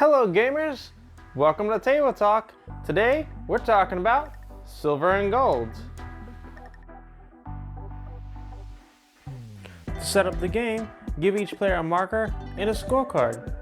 Hello gamers, welcome to Tabletalk. Today we're talking about silver and gold. To set up the game, give each player a marker and a scorecard.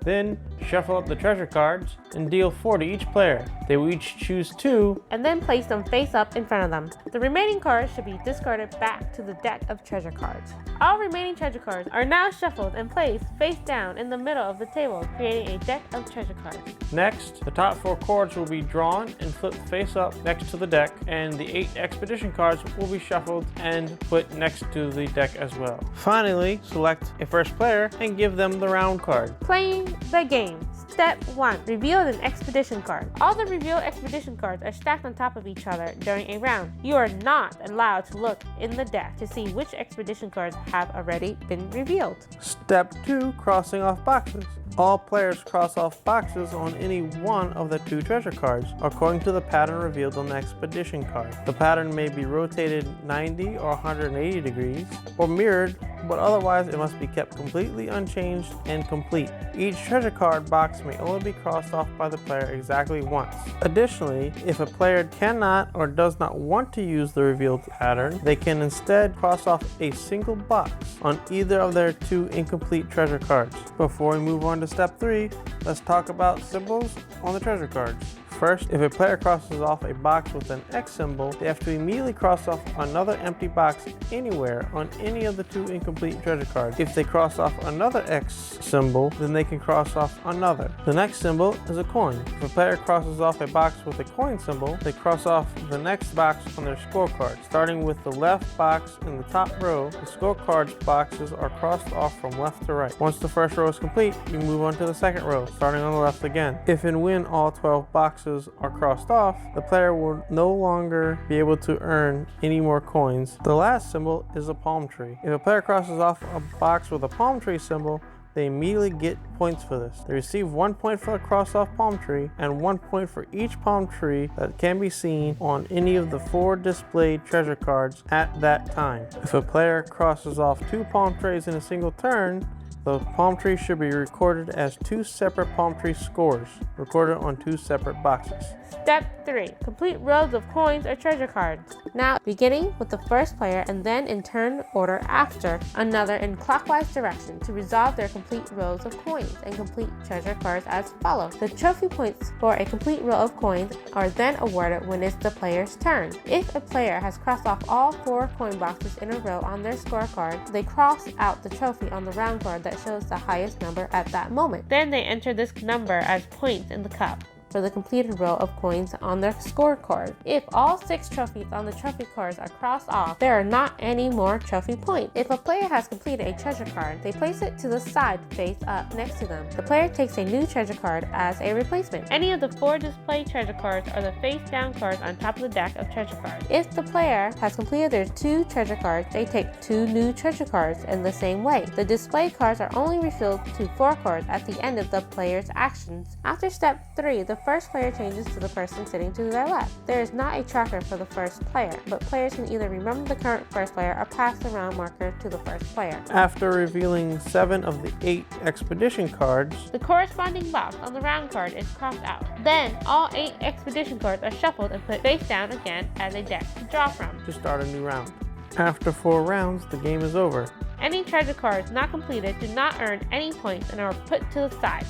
Then shuffle up the treasure cards and deal 4 to each player. They will each choose 2 and then place them face up in front of them. The remaining cards should be discarded back to the deck of treasure cards. All remaining treasure cards are now shuffled and placed face down in the middle of the table, creating a deck of treasure cards. Next, the top 4 cards will be drawn and flipped face up next to the deck, and the 8 expedition cards will be shuffled and put next to the deck as well. Finally, select a first player and give them the round card. Playing the game. Step 1. Reveal an expedition card. All the revealed expedition cards are stacked on top of each other during a round. You are not allowed to look in the deck to see which expedition cards have already been revealed. Step 2. Crossing off boxes. All players cross off boxes on any one of the 2 treasure cards, according to the pattern revealed on the expedition card. The pattern may be rotated 90 or 180 degrees, or mirrored, but otherwise it must be kept completely unchanged and complete. Each treasure card box may only be crossed off by the player exactly once. Additionally, if a player cannot or does not want to use the revealed pattern, they can instead cross off a single box on either of their 2 incomplete treasure cards. Before we move on to step 3, let's talk about symbols on the treasure cards. First, if a player crosses off a box with an X symbol, they have to immediately cross off another empty box anywhere on any of the 2 incomplete treasure cards. If they cross off another X symbol, then they can cross off another. The next symbol is a coin. If a player crosses off a box with a coin symbol, they cross off the next box on their scorecard. Starting with the left box in the top row, the scorecards boxes are crossed off from left to right. Once the first row is complete, you move on to the second row, starting on the left again. If and when all 12 boxes are crossed off, the player will no longer be able to earn any more coins. The last symbol is a palm tree. If a player crosses off a box with a palm tree symbol, they immediately get points for this. They receive 1 point for the cross-off palm tree and 1 point for each palm tree that can be seen on any of the 4 displayed treasure cards at that time. If a player crosses off 2 palm trees in a single turn, the palm tree should be recorded as 2 separate palm tree scores, recorded on 2 separate boxes. Step 3. Complete rows of coins or treasure cards. Now, beginning with the first player and then in turn order after another in clockwise direction to resolve their complete rows of coins and complete treasure cards as follows. The trophy points for a complete row of coins are then awarded when it's the player's turn. If a player has crossed off all 4 coin boxes in a row on their scorecard, they cross out the trophy on the round card that shows the highest number at that moment. Then they enter this number as points in the cup for the completed row of coins on their scorecard. If all 6 trophies on the trophy cards are crossed off, there are not any more trophy points. If a player has completed a treasure card, they place it to the side face up next to them. The player takes a new treasure card as a replacement. Any of the 4 displayed treasure cards are the face down cards on top of the deck of treasure cards. If the player has completed their 2 treasure cards, they take 2 new treasure cards in the same way. The displayed cards are only refilled to 4 cards at the end of the player's actions. After step 3, the first player changes to the person sitting to their left. There is not a tracker for the first player, but players can either remember the current first player or pass the round marker to the first player. After revealing 7 of the 8 expedition cards, the corresponding box on the round card is crossed out. Then, all 8 expedition cards are shuffled and put face down again as a deck to draw from to start a new round. After 4 rounds, the game is over. Any treasure cards not completed do not earn any points and are put to the side.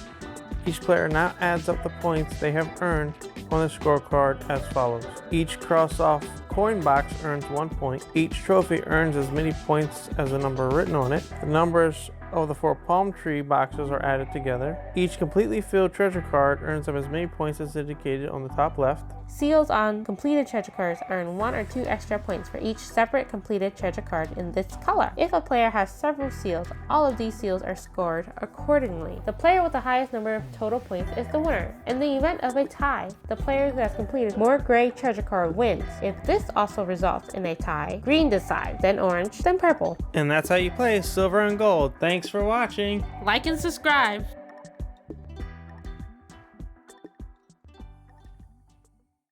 Each player now adds up the points they have earned on the scorecard as follows. Each cross-off coin box earns 1 point. Each trophy earns as many points as the number written on it. The numbers of the 4 palm tree boxes are added together. Each completely filled treasure card earns up as many points as indicated on the top left. Seals on completed treasure cards earn 1 or 2 extra points for each separate completed treasure card in this color. If a player has several seals, all of these seals are scored accordingly. The player with the highest number of total points is the winner. In the event of a tie, the player who has completed more gray treasure card wins. If this also results in a tie, green decides, then orange, then purple. And that's how you play silver and gold. Thanks for watching. Like and subscribe.